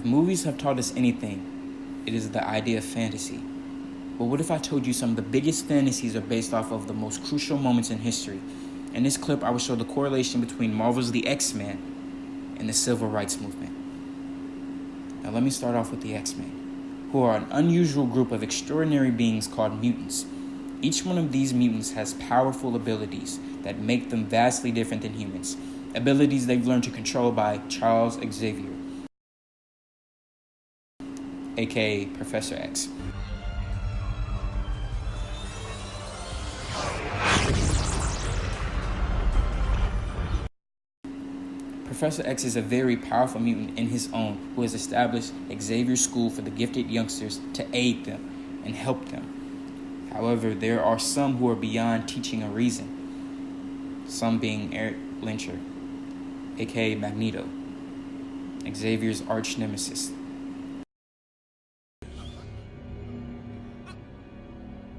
If movies have taught us anything, it is the idea of fantasy. But what if I told you some of the biggest fantasies are based off of the most crucial moments in history? In this clip, I will show the correlation between Marvel's The Xmen and the Civil Rights Movement. Now let me start off with the Xmen, who are an unusual group of extraordinary beings called mutants. Each one of these mutants has powerful abilities that make them vastly different than humans, abilities they've learned to control by Charles Xavier, aka Professor X. Professor X is a very powerful mutant in his own who has established Xavier School for the gifted youngsters to aid them and help them. However, there are some who are beyond teaching a reason, some being Eric Lyncher, aka Magneto, Xavier's arch nemesis.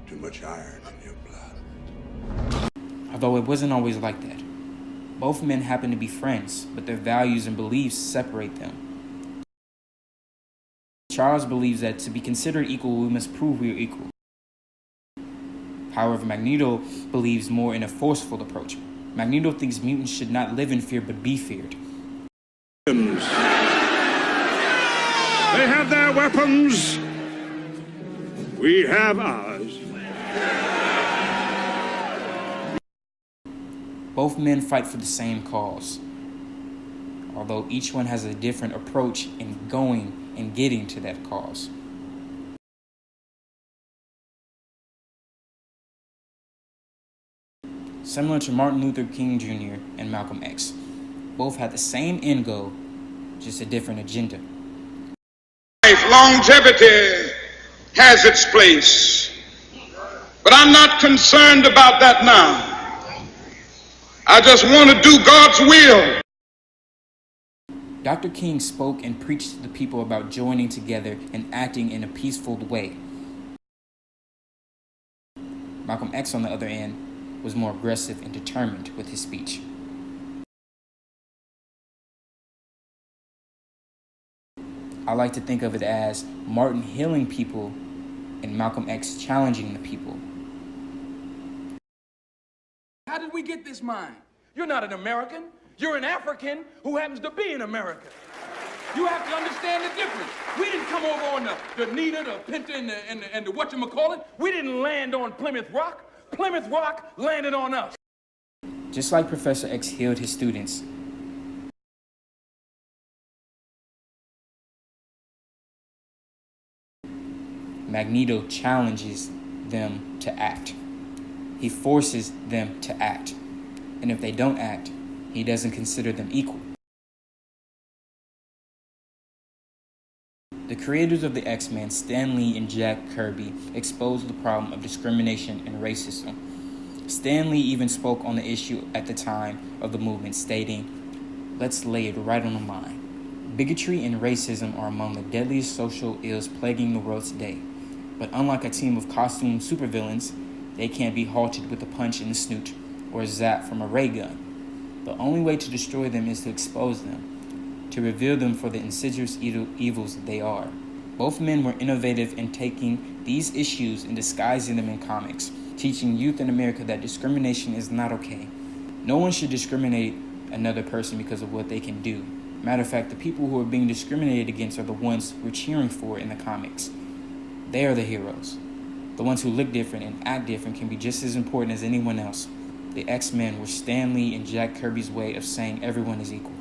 Too much iron in your blood. Although it wasn't always like that. Both men happen to be friends, but their values and beliefs separate them. Charles believes that to be considered equal, we must prove we are equal. However, Magneto believes more in a forceful approach. Magneto thinks mutants should not live in fear but be feared. They have their weapons. We have ours. Both men fight for the same cause, although each one has a different approach in going and getting to that cause. Similar to Martin Luther King Jr. and Malcolm X, both had the same end goal, just a different agenda. Longevity has its place, but I'm not concerned about that now. I just want to do God's will. Dr. King spoke and preached to the people about joining together and acting in a peaceful way. Malcolm X, on the other end, was more aggressive and determined with his speech. I like to think of it as Martin healing people and Malcolm X challenging the people. How did we get this mind? You're not an American. You're an African who happens to be in America. You have to understand the difference. We didn't come over on the Nita, the Pinta, and the whatchamacallit. We didn't land on Plymouth Rock. Plymouth Rock landed on us. Just like Professor X healed his students, Magneto challenges them to act. He forces them to act. And if they don't act, he doesn't consider them equal. The creators of the X-Men, Stan Lee and Jack Kirby, exposed the problem of discrimination and racism. Stan Lee even spoke on the issue at the time of the movement, stating, "Let's lay it right on the line. Bigotry and racism are among the deadliest social ills plaguing the world today. But unlike a team of costumed supervillains, they can't be halted with a punch in the snoot or a zap from a ray gun. The only way to destroy them is to expose them, to reveal them for the insidious evils that they are." Both men were innovative in taking these issues and disguising them in comics, teaching youth in America that discrimination is not okay. No one should discriminate another person because of what they can do. Matter of fact, the people who are being discriminated against are the ones we're cheering for in the comics. They are the heroes. The ones who look different and act different can be just as important as anyone else. The X-Men were Stan Lee and Jack Kirby's way of saying everyone is equal.